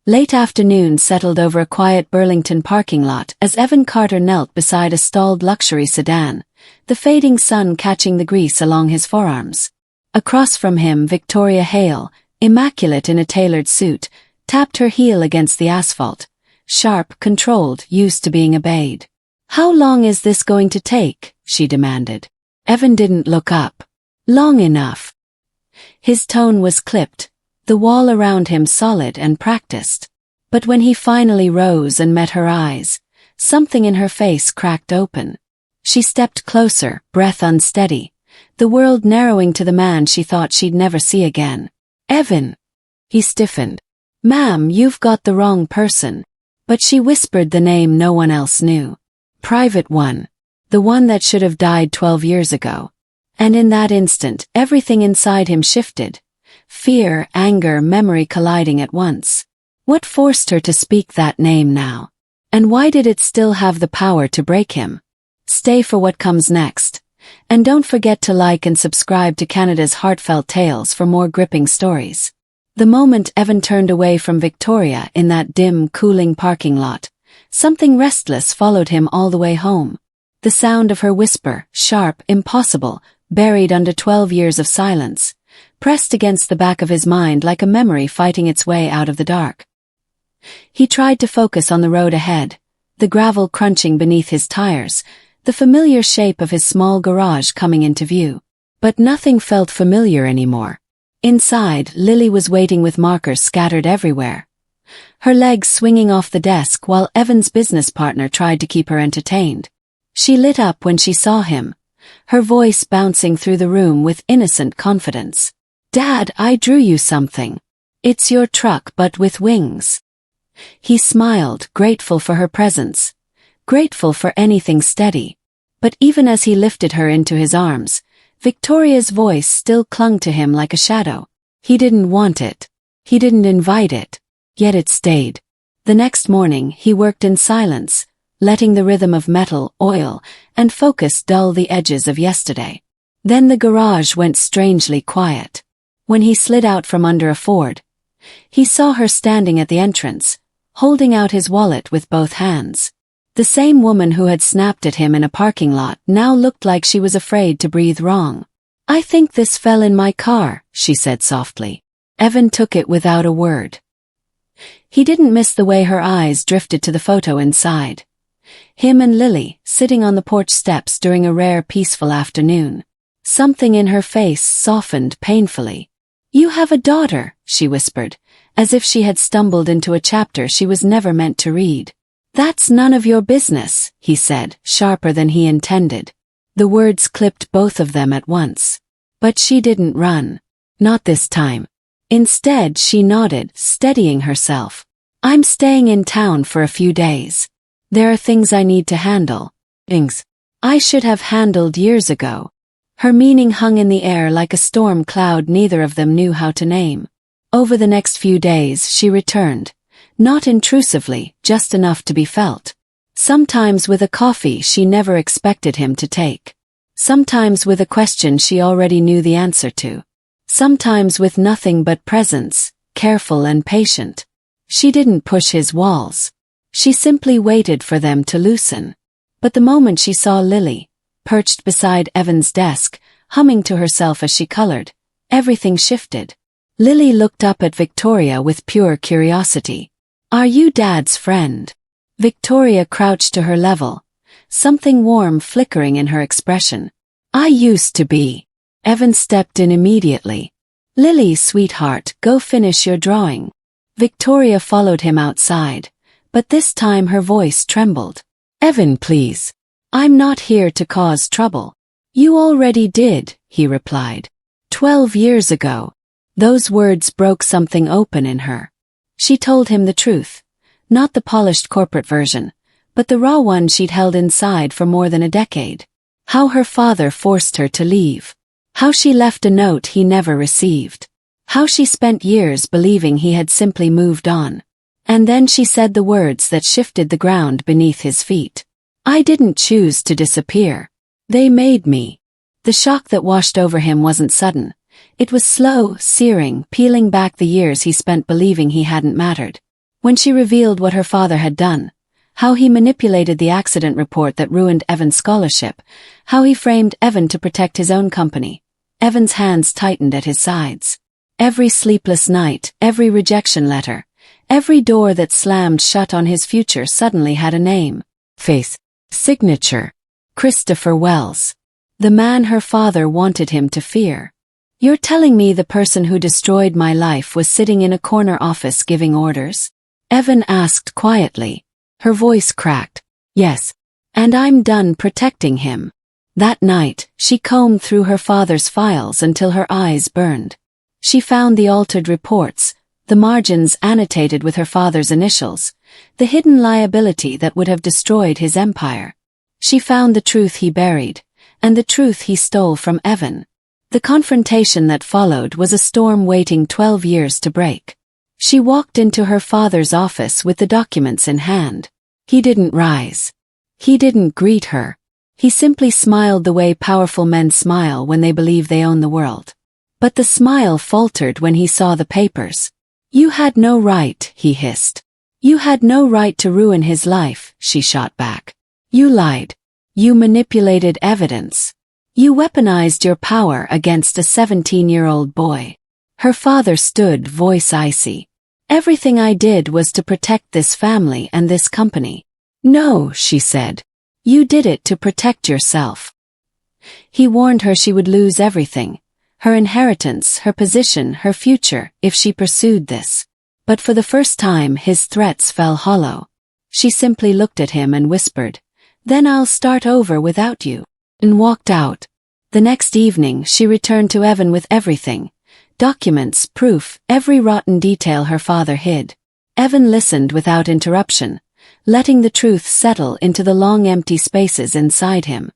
Late afternoon settled over a quiet Burlington parking lot as Evan Carter knelt beside a stalled luxury sedan, the fading sun catching the grease along his forearms. Across from him, Victoria Hale, immaculate in a tailored suit, tapped her heel against the asphalt, sharp, controlled, used to being obeyed. "How long is this going to take?" she demanded. Evan didn't look up. "Long enough." His tone was clipped, the wall around him solid and practiced. But when he finally rose and met her eyes, something in her face cracked open. She stepped closer, breath unsteady, the world narrowing to the man she thought she'd never see again. "Evan." He stiffened. "Ma'am, you've got the wrong person." But she whispered the name no one else knew. "Private One. The one that should have died 12 years ago." And in that instant, everything inside him shifted. Fear, anger, memory colliding at once. What forced her to speak that name now? And why did it still have the power to break him? Stay for what comes next. And don't forget to like and subscribe to Canada's Heartfelt Tales for more gripping stories. The moment Evan turned away from Victoria in that dim, cooling parking lot, something restless followed him all the way home. The sound of her whisper, sharp, impossible, buried under 12 years of silence, pressed against the back of his mind like a memory fighting its way out of the dark. He tried to focus on the road ahead, the gravel crunching beneath his tires, the familiar shape of his small garage coming into view. But nothing felt familiar anymore. Inside, Lily was waiting with markers scattered everywhere, her legs swinging off the desk while Evan's business partner tried to keep her entertained. She lit up when she saw him, her voice bouncing through the room with innocent confidence. "Dad, I drew you something. It's your truck but with wings." He smiled, grateful for her presence, grateful for anything steady. But even as he lifted her into his arms, Victoria's voice still clung to him like a shadow. He didn't want it. He didn't invite it. Yet it stayed. The next morning, he worked in silence, letting the rhythm of metal, oil, and focus dull the edges of yesterday. Then the garage went strangely quiet. When he slid out from under a Ford, he saw her standing at the entrance, holding out his wallet with both hands. The same woman who had snapped at him in a parking lot now looked like she was afraid to breathe wrong. "I think this fell in my car," she said softly. Evan took it without a word. He didn't miss the way her eyes drifted to the photo inside. Him and Lily, sitting on the porch steps during a rare peaceful afternoon. Something in her face softened painfully. "You have a daughter," she whispered, as if she had stumbled into a chapter she was never meant to read. "That's none of your business," he said, sharper than he intended. The words clipped both of them at once. But she didn't run. Not this time. Instead, she nodded, steadying herself. "I'm staying in town for a few days. There are things I need to handle. Things I should have handled years ago." Her meaning hung in the air like a storm cloud neither of them knew how to name. Over the next few days she returned, not intrusively, just enough to be felt. Sometimes with a coffee she never expected him to take. Sometimes with a question she already knew the answer to. Sometimes with nothing but presence, careful and patient. She didn't push his walls. She simply waited for them to loosen. But the moment she saw Lily, perched beside Evan's desk, humming to herself as she colored, everything shifted. Lily looked up at Victoria with pure curiosity. "Are you Dad's friend?" Victoria crouched to her level, something warm flickering in her expression. "I used to be." Evan stepped in immediately. "Lily, sweetheart, go finish your drawing." Victoria followed him outside, but this time her voice trembled. "Evan, please. I'm not here to cause trouble." "You already did," he replied. 12 years ago." Those words broke something open in her. She told him the truth, not the polished corporate version, but the raw one she'd held inside for more than a decade. How her father forced her to leave. How she left a note he never received. How she spent years believing he had simply moved on. And then she said the words that shifted the ground beneath his feet. "I didn't choose to disappear. They made me." The shock that washed over him wasn't sudden. It was slow, searing, peeling back the years he spent believing he hadn't mattered. When she revealed what her father had done, how he manipulated the accident report that ruined Evan's scholarship, how he framed Evan to protect his own company, Evan's hands tightened at his sides. Every sleepless night, every rejection letter, every door that slammed shut on his future suddenly had a name, face, signature. Christopher Wells. The man her father wanted him to fear. You're telling me the person who destroyed my life was sitting in a corner office giving orders? Evan asked quietly. Her voice cracked. Yes. And I'm done protecting him. That night, she combed through her father's files until her eyes burned. She found the altered reports, the margins annotated with her father's initials, the hidden liability that would have destroyed his empire. She found the truth he buried, and the truth he stole from Evan. The confrontation that followed was a storm waiting 12 years to break. She walked into her father's office with the documents in hand. He didn't rise. He didn't greet her. He simply smiled the way powerful men smile when they believe they own the world. But the smile faltered when he saw the papers. You had no right, he hissed. You had no right to ruin his life, she shot back. You lied. You manipulated evidence. You weaponized your power against a 17-year-old boy. Her father stood, voice icy. Everything I did was to protect this family and this company. No, she said. You did it to protect yourself. He warned her she would lose everything. Her inheritance, her position, her future, if she pursued this. But for the first time his threats fell hollow. She simply looked at him and whispered, "Then I'll start over without you," and walked out. The next evening she returned to Evan with everything. Documents, proof, every rotten detail her father hid. Evan listened without interruption, letting the truth settle into the long empty spaces inside him.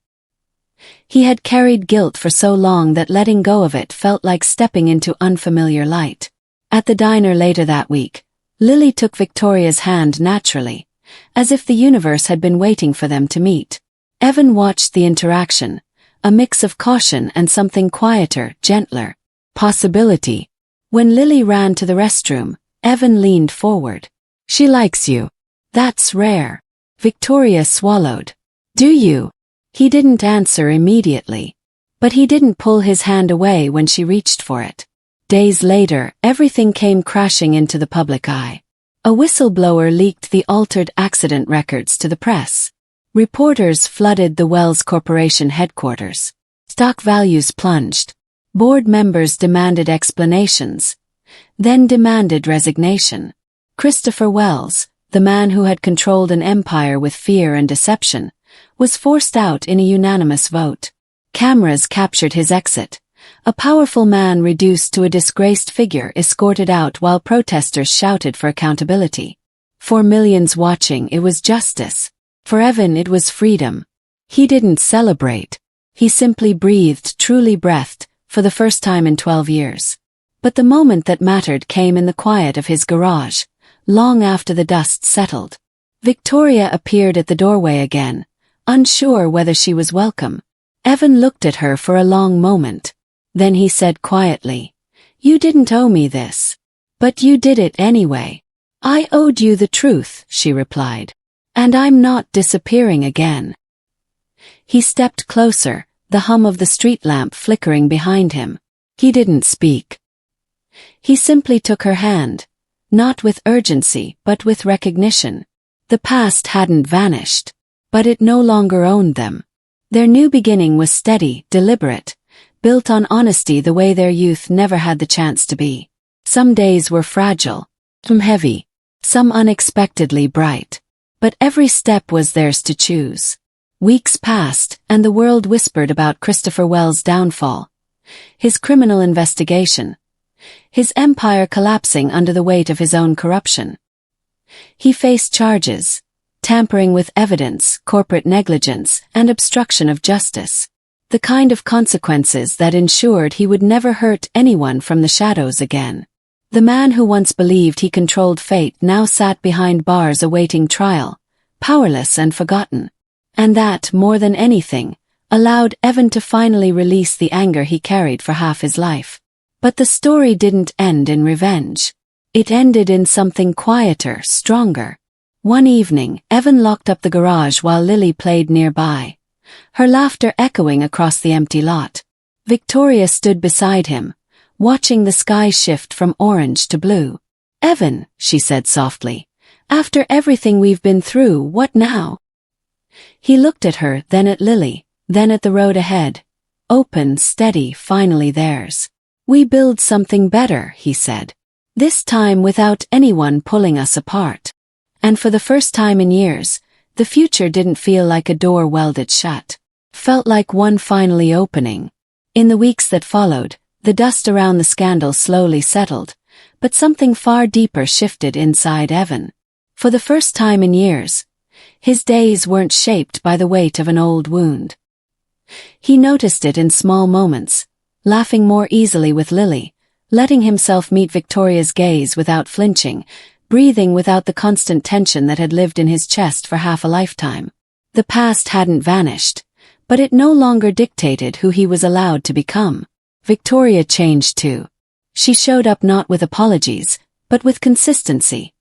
He had carried guilt for so long that letting go of it felt like stepping into unfamiliar light. At the diner later that week, Lily took Victoria's hand naturally, as if the universe had been waiting for them to meet. Evan watched the interaction, a mix of caution and something quieter, gentler. Possibility. When Lily ran to the restroom, Evan leaned forward. She likes you. That's rare. Victoria swallowed. Do you? He didn't answer immediately. But he didn't pull his hand away when she reached for it. Days later, everything came crashing into the public eye. A whistleblower leaked the altered accident records to the press. Reporters flooded the Wells Corporation headquarters. Stock values plunged. Board members demanded explanations, then demanded resignation. Christopher Wells, the man who had controlled an empire with fear and deception, was forced out in a unanimous vote. Cameras captured his exit. A powerful man reduced to a disgraced figure escorted out while protesters shouted for accountability. For millions watching, it was justice. For Evan, it was freedom. He didn't celebrate. He simply breathed, truly breathed, for the first time in 12 years. But the moment that mattered came in the quiet of his garage, long after the dust settled. Victoria appeared at the doorway again, unsure whether she was welcome. Evan looked at her for a long moment. Then he said quietly, "You didn't owe me this. But you did it anyway." "I owed you the truth," she replied. "And I'm not disappearing again." He stepped closer, the hum of the street lamp flickering behind him. He didn't speak. He simply took her hand, not with urgency but with recognition. The past hadn't vanished, but it no longer owned them. Their new beginning was steady, deliberate, built on honesty the way their youth never had the chance to be. Some days were fragile, some heavy, some unexpectedly bright. But every step was theirs to choose. Weeks passed, and the world whispered about Christopher Wells' downfall, his criminal investigation, his empire collapsing under the weight of his own corruption. He faced charges, tampering with evidence, corporate negligence, and obstruction of justice, the kind of consequences that ensured he would never hurt anyone from the shadows again. The man who once believed he controlled fate now sat behind bars awaiting trial, powerless and forgotten. And that, more than anything, allowed Evan to finally release the anger he carried for half his life. But the story didn't end in revenge. It ended in something quieter, stronger. One evening, Evan locked up the garage while Lily played nearby, her laughter echoing across the empty lot. Victoria stood beside him, watching the sky shift from orange to blue. "Evan," she said softly, "after everything we've been through, what now?" He looked at her, then at Lily, then at the road ahead. Open, steady, finally theirs. "We build something better," he said. "This time without anyone pulling us apart." And for the first time in years, the future didn't feel like a door welded shut. Felt like one finally opening. In the weeks that followed, the dust around the scandal slowly settled, but something far deeper shifted inside Evan. For the first time in years, his days weren't shaped by the weight of an old wound. He noticed it in small moments, laughing more easily with Lily, letting himself meet Victoria's gaze without flinching, breathing without the constant tension that had lived in his chest for half a lifetime. The past hadn't vanished, but it no longer dictated who he was allowed to become. Victoria changed too. She showed up not with apologies, but with consistency.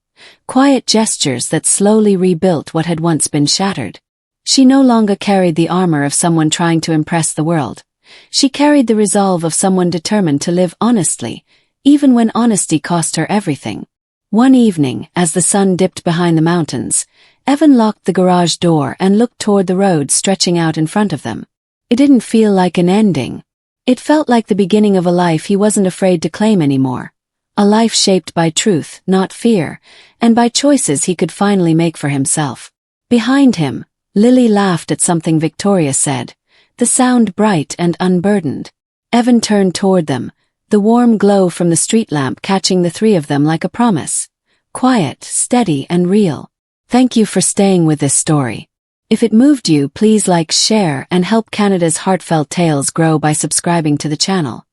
Quiet gestures that slowly rebuilt what had once been shattered. She no longer carried the armor of someone trying to impress the world. She carried the resolve of someone determined to live honestly, even when honesty cost her everything. One evening, as the sun dipped behind the mountains, Evan locked the garage door and looked toward the road stretching out in front of them. It didn't feel like an ending. It felt like the beginning of a life he wasn't afraid to claim anymore. A life shaped by truth, not fear, and by choices he could finally make for himself. Behind him, Lily laughed at something Victoria said, the sound bright and unburdened. Evan turned toward them, the warm glow from the street lamp catching the three of them like a promise. Quiet, steady, and real. Thank you for staying with this story. If it moved you, please like, share, and help Canada's Heartfelt Tales grow by subscribing to the channel.